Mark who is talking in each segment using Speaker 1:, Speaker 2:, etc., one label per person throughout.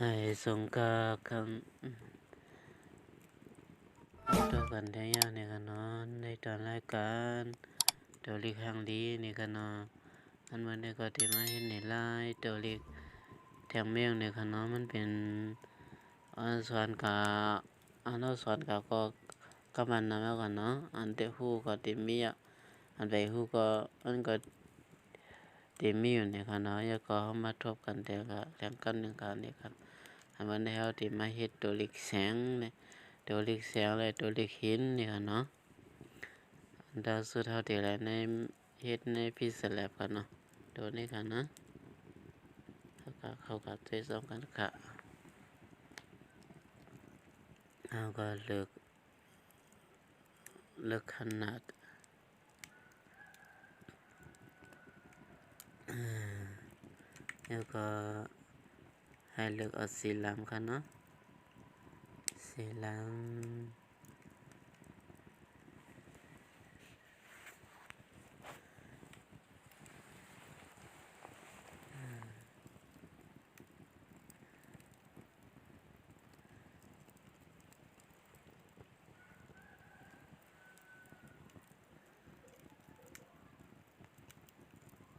Speaker 1: ให้สงกาคำตัวกันแท้ยาในกันนอนในตอนรายการตัวเล็กทางดีในกันนอนอันวันนี้ก็ที่มาเห็นในไลน์ตัวเล็กแถมเมียงในกันนอนมันเป็นอันสอนกาอันสอนกาก็กำมันนะแล้วกันเนาะอันเตหูก็ติมีอ่ะอันไปหูก็อันก็ติมีอยู่ในกันเนาะแล้วก็มาทบกันแต่ก็แถมกันหนึ่งกันเนี่ยครับอันวันนี้เขาที่มาเฮ็ดตัวเล็กแสงเนี่ยตัวเล็กแสงและตัวเล็กหินเนี่ยเนาะอันดาวสุดเท่าที่ไรในเฮ็ดในพิสแลบกันเนาะตัวนี้กันนะเขากับตัวสองกันค่ะเอาก็เลือกขนาดแล้วก็ให้เลือกเอาสีลำกันเนาะสีลำ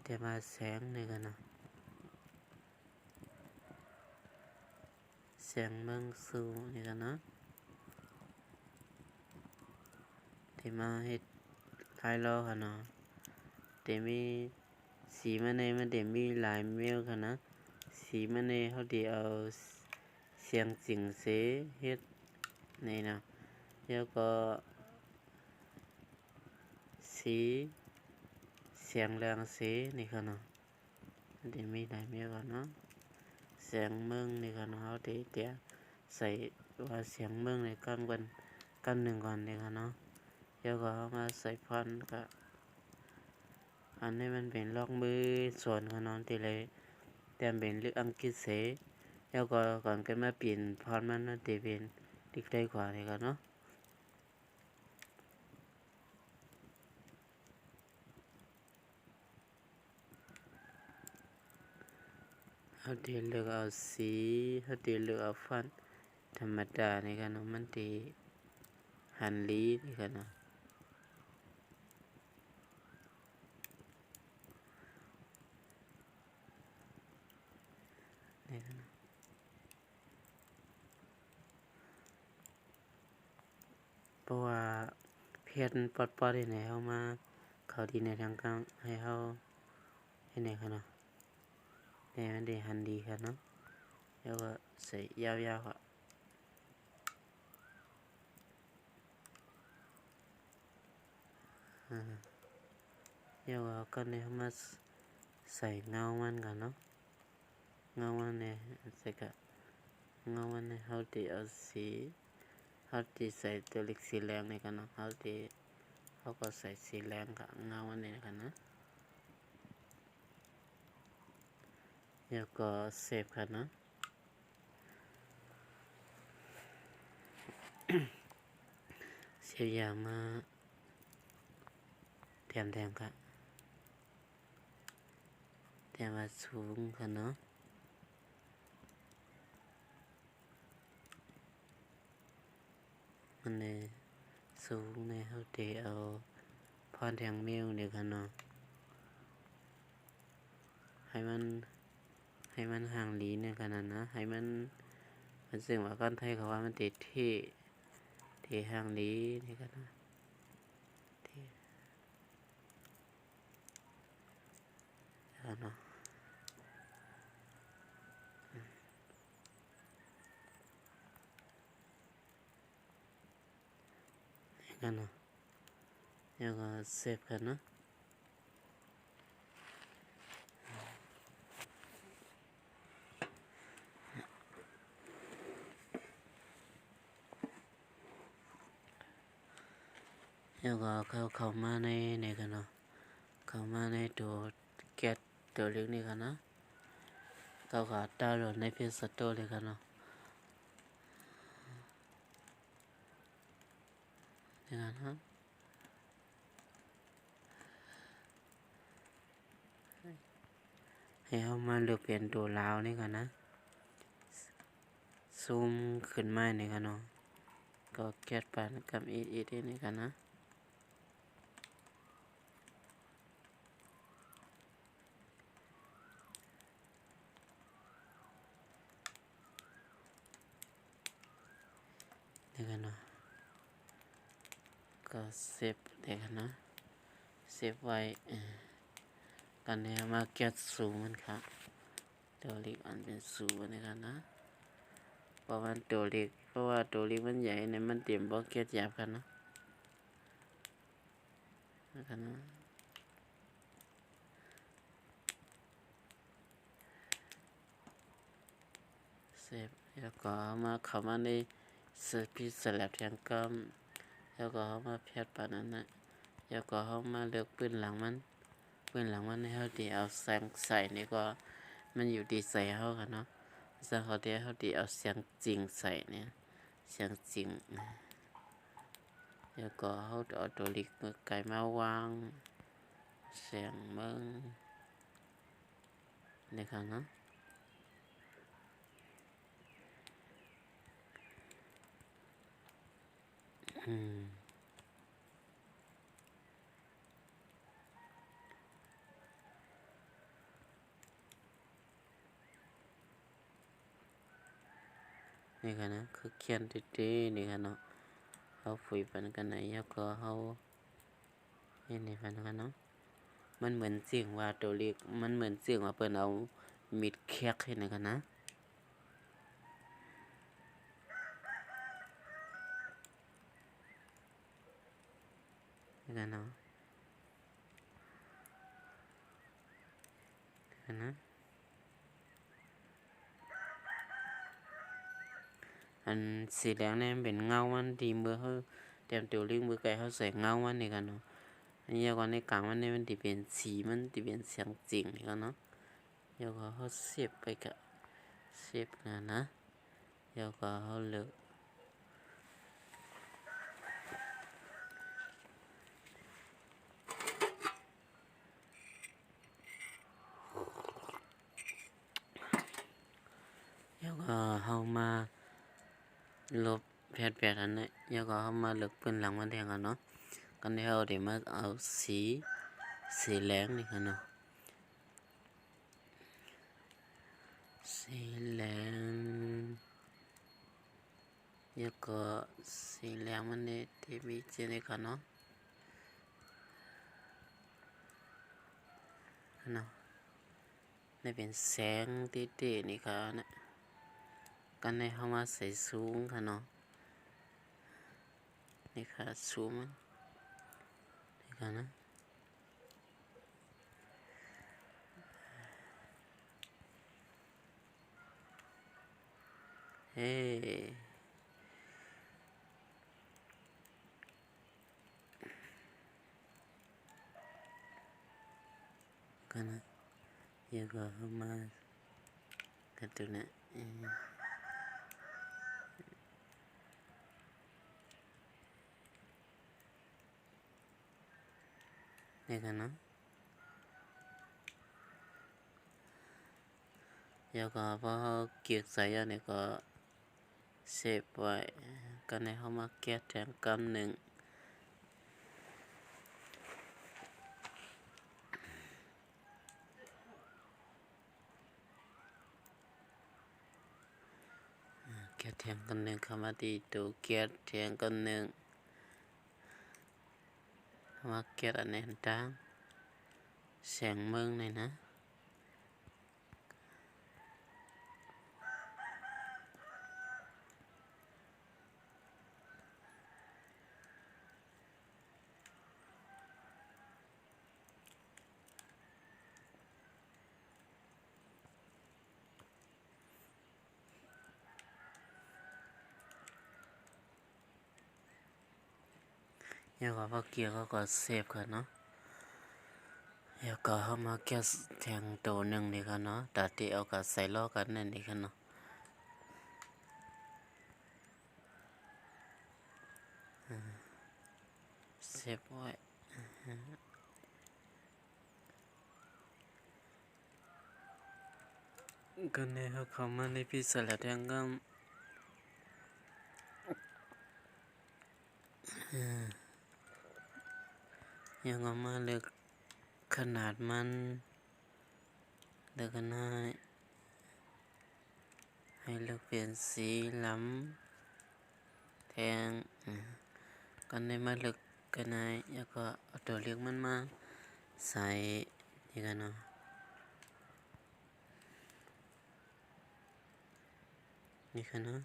Speaker 1: แต่มาแสงนี่กันเนาะแสงเมืองสูงนี่กันเนาะที่มาเฮ็ดภายล้อกันเนาะแต่มีสีมันในมันเดี๋ยวมีหลายเมลกันนะสีมันในเขาเดี๋ยวเอาเสียงสิงเสเฮ็ดนี่นะแล้วก็สีเสียงแรงเสนี่กันเนาะเดี๋ยวมีหลายเมลกันเนาะเสียงเมืองนี่กันเนาะเขาเดี๋ยวใส่ว่าเสียงเมืองในกันหนึ่งก่อนนี่กันเนาะแล้วก็เอามาใส่พอนก็อันนี้มันเป็นล็อกมือส่วนกันนอนที่เลยแต่เป็นเรื่องอังกฤษเสแล้วก็ก่อนกันมาเปลี่ยนพอนมันที่เป็นดิกได้กว่าเลยกันเนาะเขาที่เลือกเอาสีเขาที่เลือกเอาฟอนต์ธรรมดาในกันเนาะมันที่หันลีนี่กันเนาะนี่กันเนาะเพราะว่าเพียรปลดที่ไหนเขามาเขาดีในทางกลางให้เขาให้ไหนกันเนาะแต่มันได้หันดีกันเนาะแล้วก็ใส่ยาวๆอ่ะแล้วก็ก็เนี่ยมาใส่เงามันกันเนาะเงามันเนี่ยใส่กับเงามันเนี่ยเขาที่เอาสีเขาที่ใส่ตัวเล็กสีแรงในกันเนาะเขาที่เขาก็ใส่สีแรงกับเงามันเนี่ยกันนะแล้วก็เซฟกันนะเสียอย่างมาแถมกันแต่ว่าสูงกันเนาะมันในสูงในเขาที่เอาพอนแทงเมลเนี่ยกันเนาะให้มันห่างลีเนี่ยกันนะให้มันซึ่งว่าก้อนไทยเขาว่ามันติดที่ห่างลีนี่กันนะที่กันเนาะนี่กันเนาะแล้วก็เซฟกันเนาะแล้วก็เข้ามาในกันเนาะเข้ามาในตัวแก๊สตัวเล็กนี่กันนะเขาก็ดาวน์โหลดในเพจสโตร์เลยกันเนาะนี่กันฮะให้เขามาเลือกเปลี่ยนตัวลาวนี่กันนะ ซูมขึ้นมานี่กันเนาะก็แก๊สปานกับอีดนี่กันนะนี่กันเนาะก็เซฟได้กันนะเซฟไว้กันเนี่ยมาแก๊สสูงมันครับตัวเล็กอันเป็นสูงนี่กันนะเพราะว่าตัวเล็กมันใหญ่เนี่ยมันเตรียมบล็อกเก็ตหยาบกันนะนะครับนะเซฟแล้วก็เข้ามาในพิสลับแทงกำแล้วก็มาแพทย์ปานนั้นนะแล้วก็มาเลือกปืนหลังมันให้เขาดีเอาแสงใส่นี่ก็มันอยู่ดีใส่เขากันเนาะถ้าเขาดีเอาเสียงจริงใส่เนี่ยเสียงจริงแล้วก็เขาเอาตัวลิกมือไก่มาวางเสียงมึงนี่ครับเนาะนี่กันนะคือเขียนตินี่กันเนาะเขาฝึกปันกันไหนแล้วก็เขานี่ปันกันเนาะมันเหมือนเสียงว่าตัวเล็กมันเหมือนเสียงว่าเปิ้นเอามีดแคกให้นะกันนะนี่กันเนาะกันนะอันสีแดงเนี่ยเป็นเงามันทีมือเขาเตรียมตัวเล็กมือไก่เขาใส่เงามันนี่กันเนาะอันนี้ก่อนในกลางมันเนี่ยมันที่เป็นสีมันที่เป็นเสียงจริงนี่กันเนาะแล้วก็เขาเสียบไปกับเสียบนะแล้วก็เขาเลือกแล้วก็เขามาลบแผดอันนี้แล้วก็เขามาเลือกปืนหลังมันแทงกันเนาะกันที่เขาเดี๋ยวมาเอาสีแดงนี่กันเนาะสีแดงแล้วก็สีแดงมันเนี่ยที่มีเจนี่กันเนาะนี่เป็นแสงตินี่ค่ะนะกันในเข้ามาใส่สูงค่ะเนาะนี่ค่ะสูงนี่ค่ะนะเฮ้กันนะแล้วก็เข้ามากันตัวนี้นี่กันเนาะแล้วก็พอเกี่ยวใส่อันนี้ก็เซฟไว้กันในเข้ามาแก้แทงกำหนึ่งแก้แทงกันหนึ่งเข้ามาที่ตัวแก้แทงกันหนึ่งมาแก้อันนี้ต่างแสงเมืองนี่นะแล้วก็พอเกี่ยวก็เซฟกันเนาะแล้วก็เข้ามาแก้แทงตัวหนึ่งนี่กันเนาะตัดที่เอากับใส่ล้อกันนั่นนี่กันเนาะเซฟไว้กันเนี่ยเขาเข้ามาในพิสระแทงก็ ยังเอามาเลือกขนาดมันเลือกกันให้เลือกเปลี่ยนสีล้ำแทงกันได้มาเลือกกันได้แล้วก็เอาตัวเลือกมันมาใส่นี่กันเนาะนี่กันเนาะ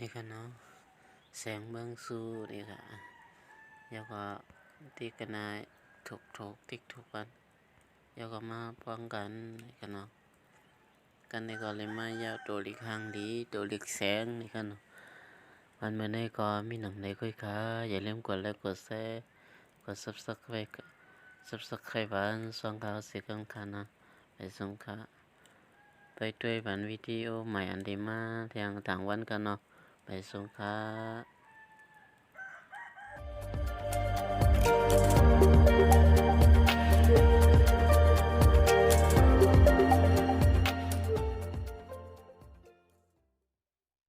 Speaker 1: นี่กันเนาะแสงเบื้องสู้นี่ค่ะแล้วก็ตีกันได้ถูกติ๊กถูกกันแล้วก็มาป้องกันนี่กันเนาะกันในก็เลยมายาวตัวลิกหางดีตัวลิกแสงนี่กันเนาะวันเมื่อไหร่ก็มีหนังใดคุยค่ะอย่าลืมกดไลค์กดแชร์กด subscribe วันส่งข่าวเสียงค่ะนะไปส่งค่ะไปด้วยวันวิดีโอใหม่อันดีมาทางต่างวันกันเนาะไปส่งค่ะ